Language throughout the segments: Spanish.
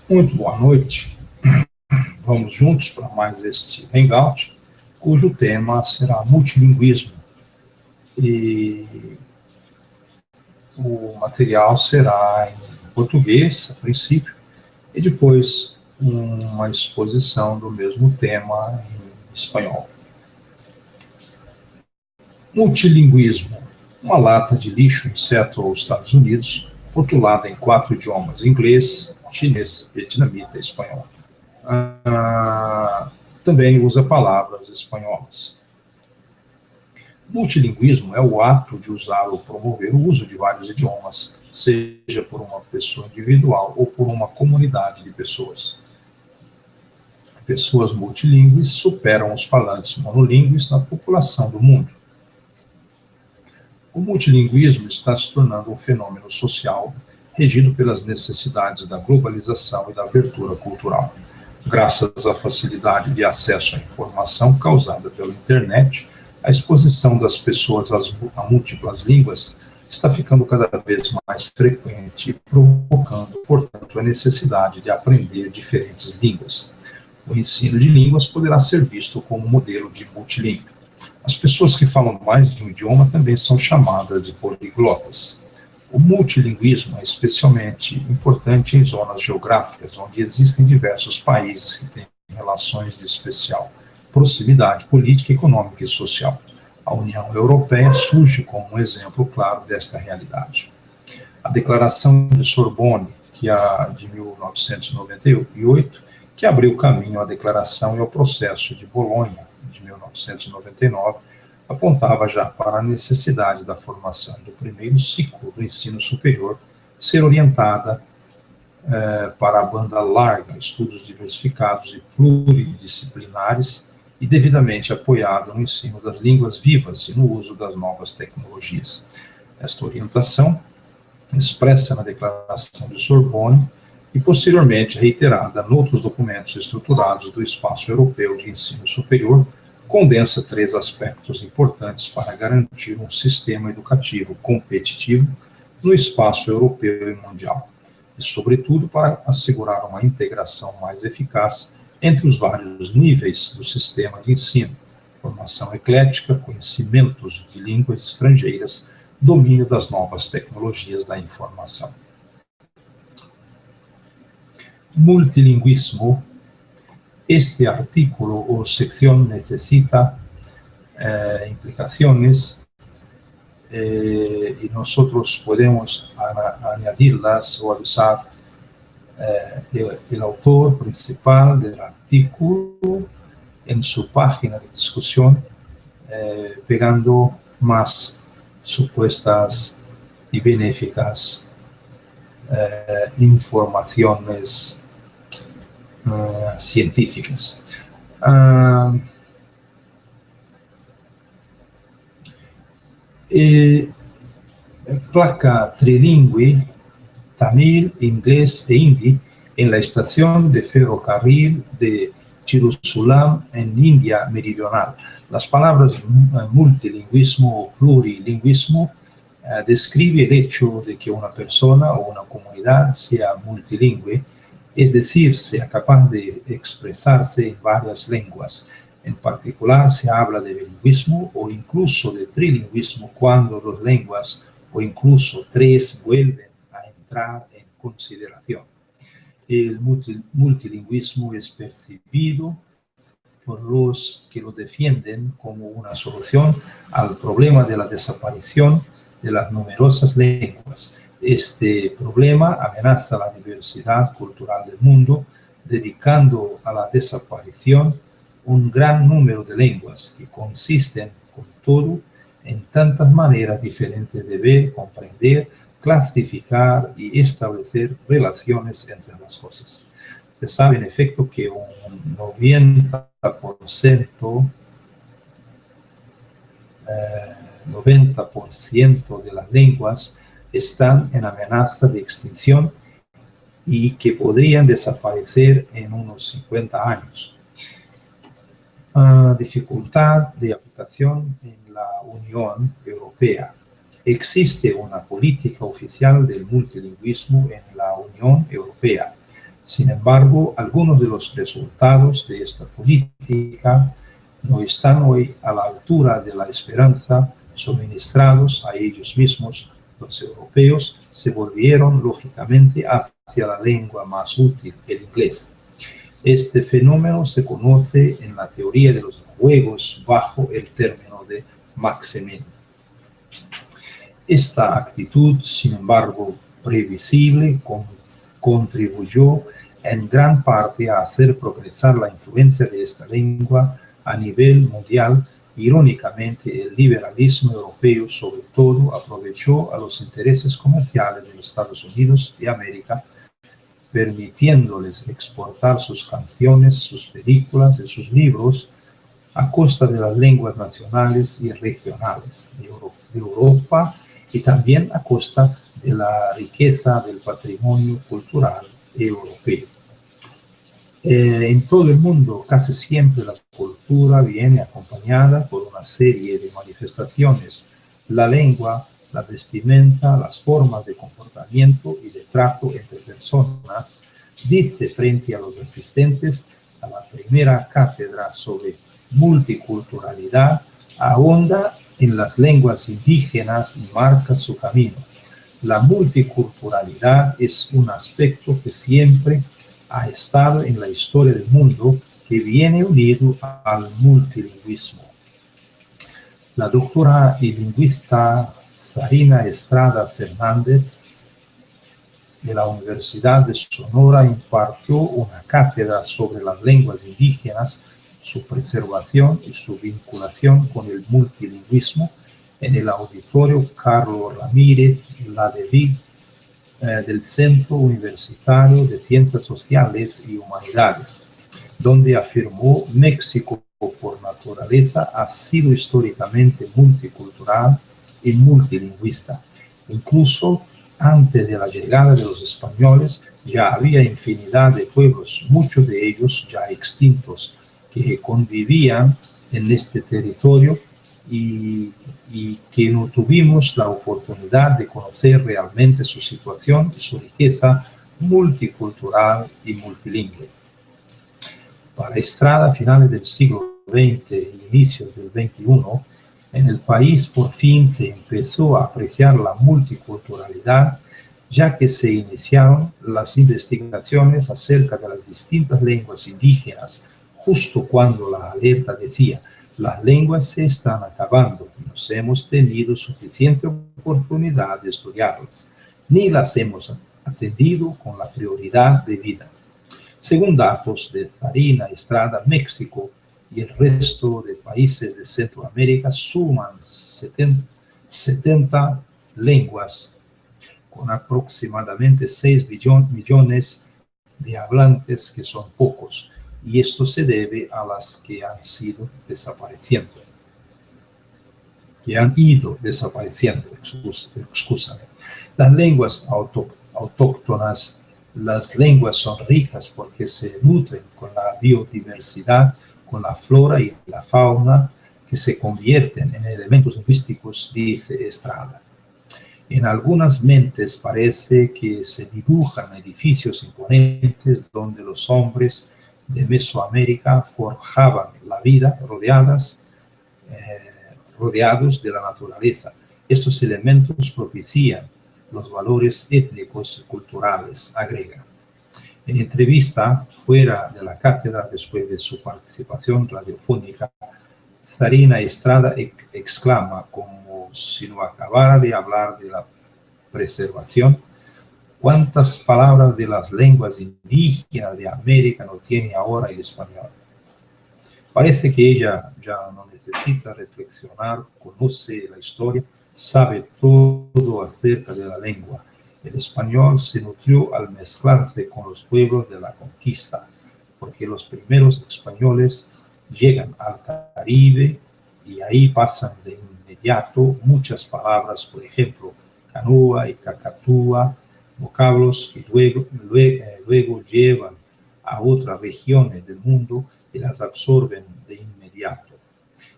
Muito boa noite. Vamos juntos para mais este Hangout, cujo tema será multilinguismo. E o material será em português, a princípio, e depois uma exposição do mesmo tema em espanhol. Multilinguismo. Uma lata de lixo em Seattle, Estados Unidos, rotulada em 4 idiomas: inglês, chinês, vietnamita e espanhol. Também usa palavras espanholas. Multilinguismo é o ato de usar ou promover o uso de vários idiomas, seja por uma pessoa individual ou por uma comunidade de pessoas. Pessoas multilingües superam os falantes monolingües na população do mundo. O multilinguismo está se tornando um fenômeno social regido pelas necessidades da globalização e da abertura cultural. Graças à facilidade de acesso à informação causada pela internet, a exposição das pessoas a múltiplas línguas está ficando cada vez mais frequente, provocando, portanto, a necessidade de aprender diferentes línguas. O ensino de línguas poderá ser visto como modelo de multilíngue. As pessoas que falam mais de um idioma também são chamadas de poliglotas. O multilinguismo é especialmente importante em zonas geográficas onde existem diversos países que têm relações de especial proximidade política, econômica e social. A União Europeia surge como um exemplo claro desta realidade. A Declaração de Sorbonne, de 1998, que abriu caminho à Declaração e ao processo de Bolonha, de 1999, apontava já para a necessidade da formação do primeiro ciclo do ensino superior ser orientada para a banda larga, estudos diversificados e pluridisciplinares e devidamente apoiada no ensino das línguas vivas e no uso das novas tecnologias. Esta orientação, expressa na Declaração de Sorbonne e posteriormente reiterada em outros documentos estruturados do Espaço Europeu de Ensino Superior, condensa 3 aspectos importantes para garantir um sistema educativo competitivo no espaço europeu e mundial, e, sobretudo, para assegurar uma integração mais eficaz entre os vários níveis do sistema de ensino: formação eclética, conhecimentos de línguas estrangeiras, domínio das novas tecnologias da informação. Multilinguismo. Este artículo o sección necesita implicaciones y nosotros podemos añadirlas o avisar el autor principal del artículo en su página de discusión, pegando más supuestas y benéficas informaciones científicas. Placa trilingüe, tamil, inglés e hindi en la estación de ferrocarril de Tirusulam en India meridional. Las palabras multilingüismo o plurilingüismo describe el hecho de que una persona o una comunidad sea multilingüe, es decir, sea capaz de expresarse en varias lenguas. En particular, se habla de bilingüismo o incluso de trilingüismo cuando 2 lenguas o incluso 3 vuelven a entrar en consideración. El multilingüismo es percibido por los que lo defienden como una solución al problema de la desaparición de las numerosas lenguas. Este problema amenaza la diversidad cultural del mundo, dedicando a la desaparición un gran número de lenguas que consisten, con todo, en tantas maneras diferentes de ver, comprender, clasificar y establecer relaciones entre las cosas. Se sabe, en efecto, que un 90% de las lenguas están en amenaza de extinción y que podrían desaparecer en unos 50 años. Dificultad de aplicación en la Unión Europea. Existe una política oficial del multilingüismo en la Unión Europea. Sin embargo, algunos de los resultados de esta política no están hoy a la altura de la esperanza suministrados a ellos mismos. Los europeos se volvieron lógicamente hacia la lengua más útil, el inglés. Este fenómeno se conoce en la teoría de los juegos bajo el término de Maximin. Esta actitud, sin embargo, previsible, contribuyó en gran parte a hacer progresar la influencia de esta lengua a nivel mundial. Irónicamente, el liberalismo europeo sobre todo aprovechó a los intereses comerciales de los Estados Unidos de América, permitiéndoles exportar sus canciones, sus películas y sus libros a costa de las lenguas nacionales y regionales de Europa y también a costa de la riqueza del patrimonio cultural europeo. En todo el mundo, casi siempre la cultura viene acompañada por una serie de manifestaciones. La lengua, la vestimenta, las formas de comportamiento y de trato entre personas. Dice frente a los asistentes a la primera cátedra sobre multiculturalidad, ahonda en las lenguas indígenas y marca su camino. La multiculturalidad es un aspecto que siempre ha estado en la historia del mundo, que viene unido al multilingüismo. La doctora y lingüista Zarina Estrada Fernández de la Universidad de Sonora impartió una cátedra sobre las lenguas indígenas, su preservación y su vinculación con el multilingüismo en el auditorio Carlos Ramírez Ladeví del Centro Universitario de Ciencias Sociales y Humanidades, donde afirmó: México por naturaleza ha sido históricamente multicultural y multilingüista. Incluso antes de la llegada de los españoles ya había infinidad de pueblos, muchos de ellos ya extintos, que convivían en este territorio y que no tuvimos la oportunidad de conocer realmente su situación y su riqueza multicultural y multilingüe. Para Estrada, a finales del siglo XX e inicios del XXI, en el país por fin se empezó a apreciar la multiculturalidad, ya que se iniciaron las investigaciones acerca de las distintas lenguas indígenas, justo cuando la alerta decía: las lenguas se están acabando, no hemos tenido suficiente oportunidad de estudiarlas, ni las hemos atendido con la prioridad debida. Según datos de Zarina Estrada, México y el resto de países de Centroamérica suman 70 lenguas, con aproximadamente 6 millones de hablantes, que son pocos, y esto se debe a las que han sido desapareciendo, que han ido desapareciendo, excúsame. Las lenguas autóctonas, las lenguas son ricas porque se nutren con la biodiversidad, con la flora y la fauna, que se convierten en elementos lingüísticos, dice Estrada. En algunas mentes parece que se dibujan edificios imponentes donde los hombres de Mesoamérica forjaban la vida rodeados de la naturaleza. Estos elementos propician los valores étnicos y culturales, agrega. En entrevista fuera de la cátedra, después de su participación radiofónica, Zarina Estrada exclama, como si no acabara de hablar de la preservación: ¿cuántas palabras de las lenguas indígenas de América no tiene ahora el español? Parece que ella ya no necesita reflexionar, conoce la historia, sabe todo acerca de la lengua. El español se nutrió al mezclarse con los pueblos de la conquista, porque los primeros españoles llegan al Caribe y ahí pasan de inmediato muchas palabras, por ejemplo, canoa y cacatúa, vocablos que luego llevan a otras regiones del mundo y las absorben de inmediato.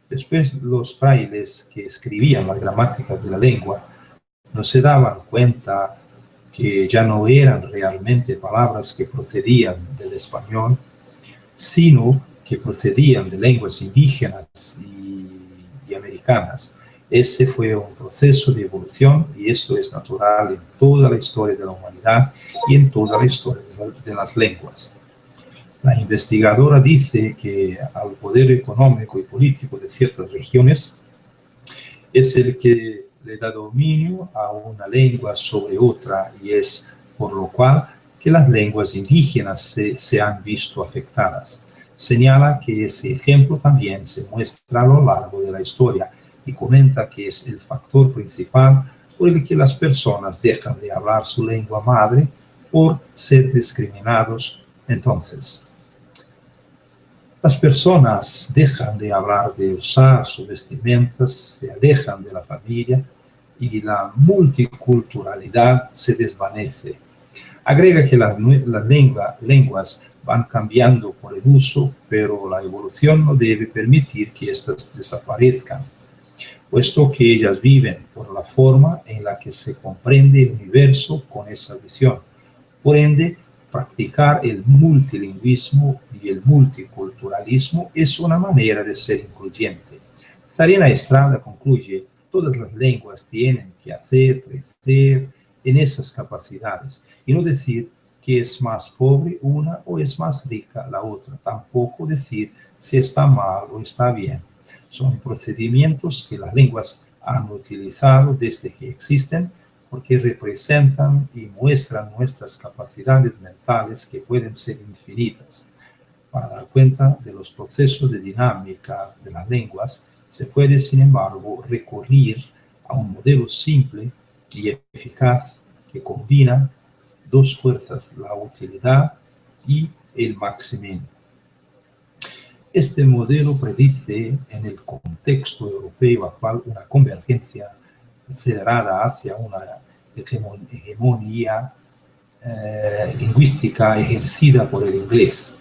Después, los frailes que escribían las gramáticas de la lengua no se daban cuenta que ya no eran realmente palabras que procedían del español, sino que procedían de lenguas indígenas y americanas. Ese fue un proceso de evolución y esto es natural en toda la historia de la humanidad y en toda la historia de las lenguas. La investigadora dice que al poder económico y político de ciertas regiones es el que le da dominio a una lengua sobre otra y es por lo cual que las lenguas indígenas se han visto afectadas. Señala que ese ejemplo también se muestra a lo largo de la historia y comenta que es el factor principal por el que las personas dejan de hablar su lengua madre por ser discriminados. Entonces, las personas dejan de hablar, de usar sus vestimentas, se alejan de la familia y la multiculturalidad se desvanece. Agrega que las lenguas van cambiando por el uso, pero la evolución no debe permitir que éstas desaparezcan, puesto que ellas viven por la forma en la que se comprende el universo con esa visión. Por ende, practicar el multilingüismo y el multiculturalismo es una manera de ser incluyente. Zarina Estrada concluye, todas las lenguas tienen que hacer crecer en esas capacidades y no decir que es más pobre una o es más rica la otra, tampoco decir si está mal o está bien. Son procedimientos que las lenguas han utilizado desde que existen porque representan y muestran nuestras capacidades mentales que pueden ser infinitas. Para dar cuenta de los procesos de dinámica de las lenguas, se puede, sin embargo, recurrir a un modelo simple y eficaz que combina dos fuerzas, la utilidad y el maximismo. Este modelo predice en el contexto europeo actual una convergencia acelerada hacia una hegemonía lingüística ejercida por el inglés.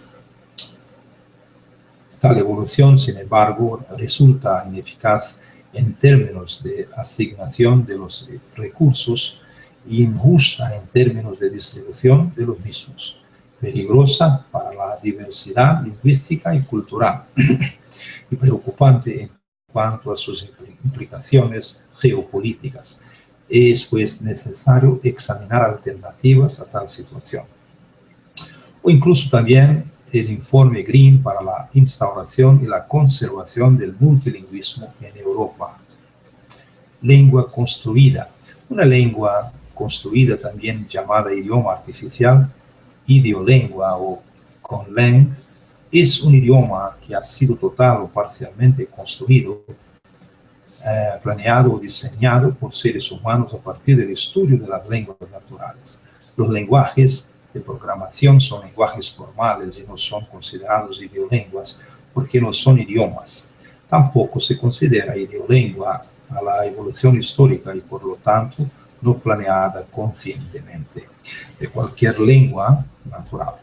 Tal evolución, sin embargo, resulta ineficaz en términos de asignación de los recursos y injusta en términos de distribución de los mismos, peligrosa para la diversidad lingüística y cultural y preocupante en cuanto a sus implicaciones geopolíticas. Es pues necesario examinar alternativas a tal situación. O incluso también el informe Green para la instauración y la conservación del multilingüismo en Europa. Lengua construida. Una lengua construida, también llamada idioma artificial, ideolengua o conlang, es un idioma que ha sido total o parcialmente construido, planeado o diseñado por seres humanos a partir del estudio de las lenguas naturales. Los lenguajes de programación son lenguajes formales y no son considerados ideolenguas porque no son idiomas. Tampoco se considera ideolengua a la evolución histórica y por lo tanto no planeada conscientemente de cualquier lengua natural.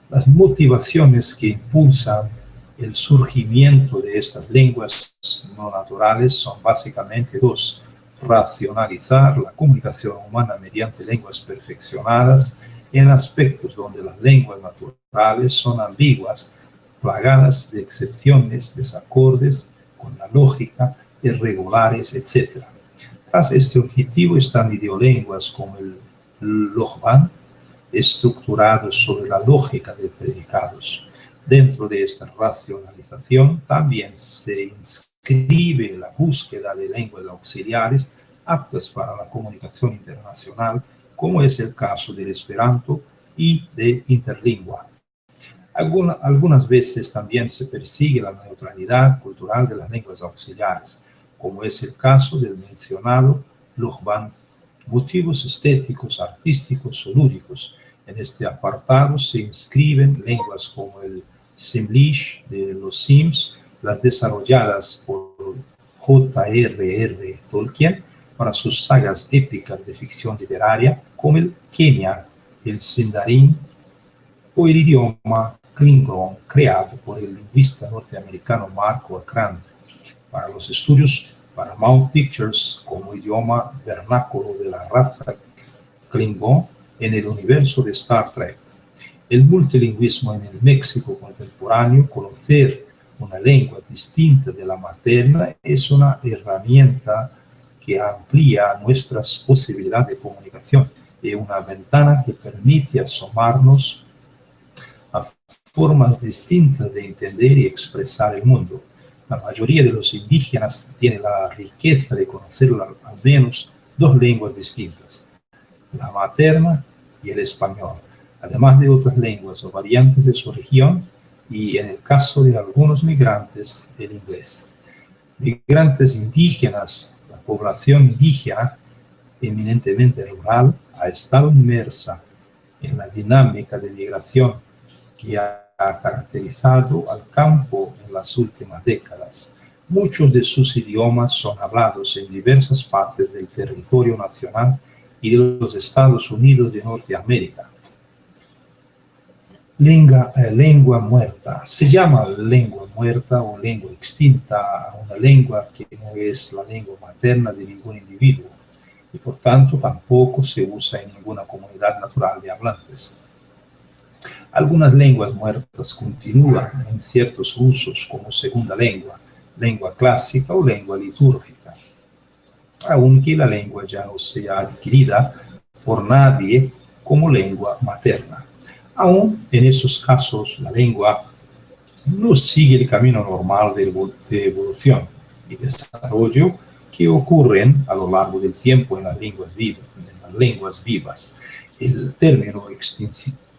Las motivaciones que impulsan el surgimiento de estas lenguas no naturales son básicamente dos: racionalizar la comunicación humana mediante lenguas perfeccionadas en aspectos donde las lenguas naturales son ambiguas, plagadas de excepciones, desacordes con la lógica, irregulares, etc. Tras este objetivo están ideolenguas como el Lojban, estructurados sobre la lógica de predicados. Dentro de esta racionalización también se inscribe la búsqueda de lenguas auxiliares aptas para la comunicación internacional, como es el caso del Esperanto y de Interlingua. Algunas veces también se persigue la neutralidad cultural de las lenguas auxiliares, como es el caso del mencionado Lojban. Motivos estéticos, artísticos o lúdicos. En este apartado se inscriben lenguas como el Simlish de los Sims, las desarrolladas por J.R.R. Tolkien para sus sagas épicas de ficción literaria, como el Quenya, el Sindarin o el idioma Klingon creado por el lingüista norteamericano Marco Akrant para los estudios Paramount Pictures como idioma vernáculo de la raza Klingon en el universo de Star Trek. El multilingüismo en el México contemporáneo, conocer una lengua distinta de la materna, es una herramienta que amplía nuestras posibilidades de comunicación y una ventana que permite asomarnos a formas distintas de entender y expresar el mundo. La mayoría de los indígenas tiene la riqueza de conocer al menos dos lenguas distintas, la materna y el español, además de otras lenguas o variantes de su región, y en el caso de algunos migrantes, el inglés. Migrantes indígenas, la población indígena, eminentemente rural, ha estado inmersa en la dinámica de migración que ha caracterizado al campo en las últimas décadas. Muchos de sus idiomas son hablados en diversas partes del territorio nacional y de los Estados Unidos de Norteamérica. Lengua muerta. Se llama lengua muerta o lengua extinta a una lengua que no es la lengua materna de ningún individuo y por tanto tampoco se usa en ninguna comunidad natural de hablantes. Algunas lenguas muertas continúan en ciertos usos como segunda lengua, lengua clásica o lengua litúrgica, aunque la lengua ya no sea adquirida por nadie como lengua materna. Aún en esos casos, la lengua no sigue el camino normal de evolución y desarrollo que ocurren a lo largo del tiempo en las lenguas vivas. El término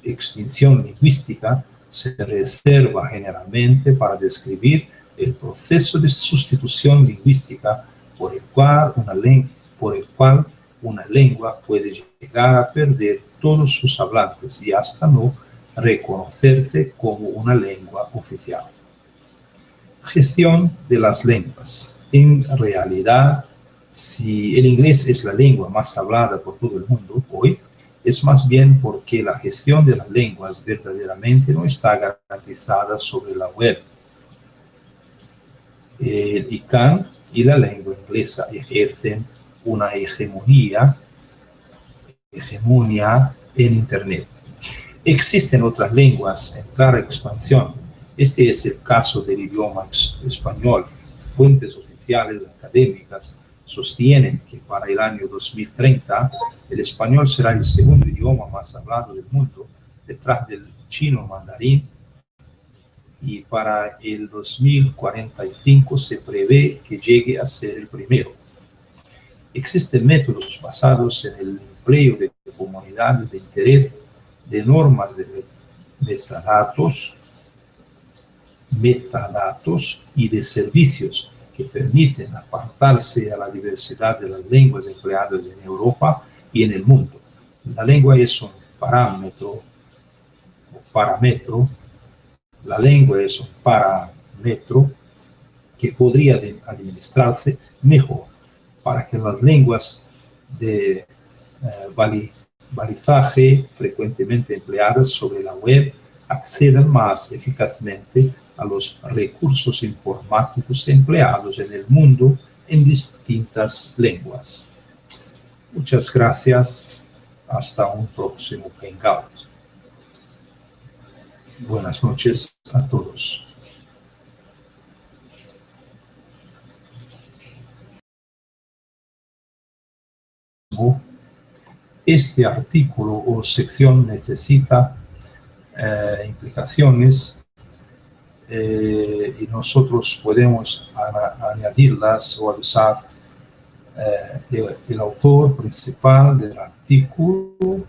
extinción lingüística se reserva generalmente para describir el proceso de sustitución lingüística por el cual una lengua puede llegar a perder todos sus hablantes y hasta no reconocerse como una lengua oficial. Gestión de las lenguas. En realidad, si el inglés es la lengua más hablada por todo el mundo hoy, es más bien porque la gestión de las lenguas verdaderamente no está garantizada sobre la web. El ICANN y la lengua inglesa ejercen una hegemonía en Internet. Existen otras lenguas en clara expansión. Este es el caso del idioma español. Fuentes oficiales académicas sostienen que para el año 2030 el español será el segundo idioma más hablado del mundo, detrás del chino mandarín, y para el 2045 se prevé que llegue a ser el primero. Existen métodos basados en el empleo de comunidades de interés, de normas de metadatos y de servicios que permiten apartarse a la diversidad de las lenguas empleadas en Europa y en el mundo. La lengua es un parámetro. La lengua es un parámetro que podría administrarse mejor para que las lenguas de balizaje frecuentemente empleadas sobre la web accedan más eficazmente a los recursos informáticos empleados en el mundo en distintas lenguas. Muchas gracias. Hasta un próximo Hangout. Buenas noches a todos. Este artículo o sección necesita implicaciones y nosotros podemos añadirlas o avisar el autor principal del artículo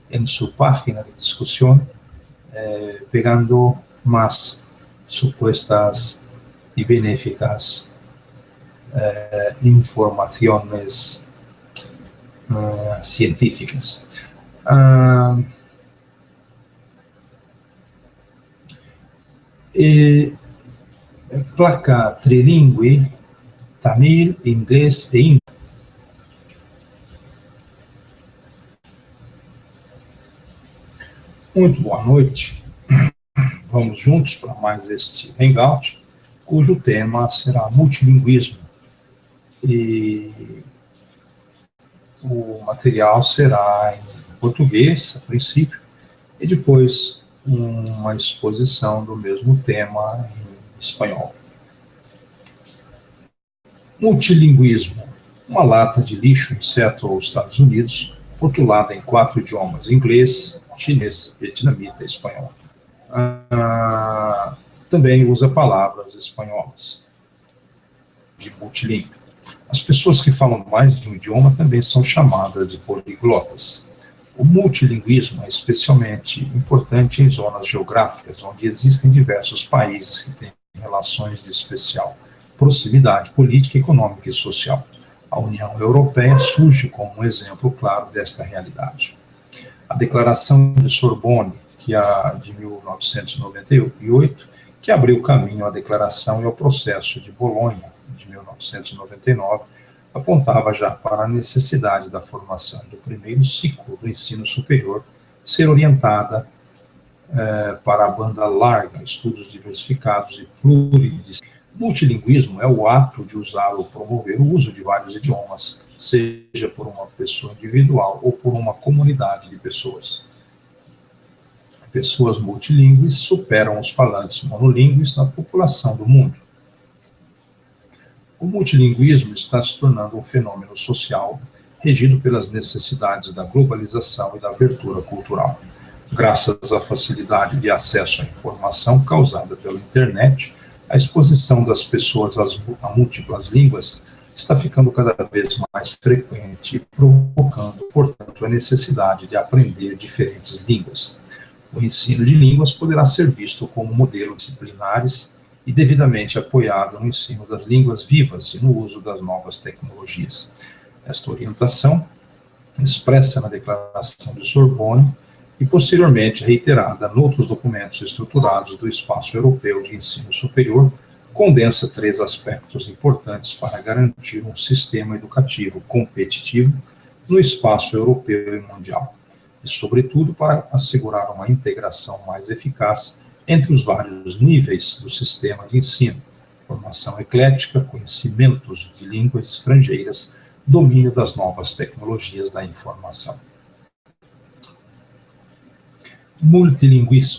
en su página de discusión, pegando más supuestas y benéficas informaciones científicas. Placa trilingüe, tamil, inglês e hindi. Muito boa noite. Vamos juntos para mais este Hangout, cujo tema será multilinguismo. E o material será em português, a princípio, e depois uma exposição do mesmo tema em espanhol. Multilinguismo. Uma lata de lixo em Seattle, Estados Unidos, rotulada em 4 idiomas: inglês, chinês, vietnamita e espanhol. Também usa palavras espanholas de multilíngue. As pessoas que falam mais de um idioma também são chamadas de poliglotas. O multilinguismo é especialmente importante em zonas geográficas onde existem diversos países que têm relações de especial proximidade política, econômica e social. A União Europeia surge como um exemplo claro desta realidade. A Declaração de Sorbonne, de 1998, que abriu caminho à Declaração e ao processo de Bolonha, de 1999, apontava já para a necessidade da formação do primeiro ciclo do ensino superior ser orientada para a banda larga, estudos diversificados e pluridisciplinares. Multilinguismo é o ato de usar ou promover o uso de vários idiomas, seja por uma pessoa individual ou por uma comunidade de pessoas. Pessoas multilingües superam os falantes monolingües na população do mundo. O multilinguismo está se tornando um fenômeno social regido pelas necessidades da globalização e da abertura cultural. Graças à facilidade de acesso à informação causada pela internet, a exposição das pessoas a múltiplas línguas está ficando cada vez mais frequente, provocando, portanto, a necessidade de aprender diferentes línguas. O ensino de línguas poderá ser visto como modelo disciplinares e devidamente apoiado no ensino das línguas vivas e no uso das novas tecnologias. Esta orientação, expressa na Declaração de Sorbonne e posteriormente reiterada em outros documentos estruturados do Espaço Europeu de Ensino Superior, condensa 3 aspectos importantes para garantir um sistema educativo competitivo no espaço europeu e mundial, e, sobretudo, para assegurar uma integração mais eficaz entre os vários níveis do sistema de ensino: formação eclética, conhecimentos de línguas estrangeiras, domínio das novas tecnologias da informação. Multilinguismo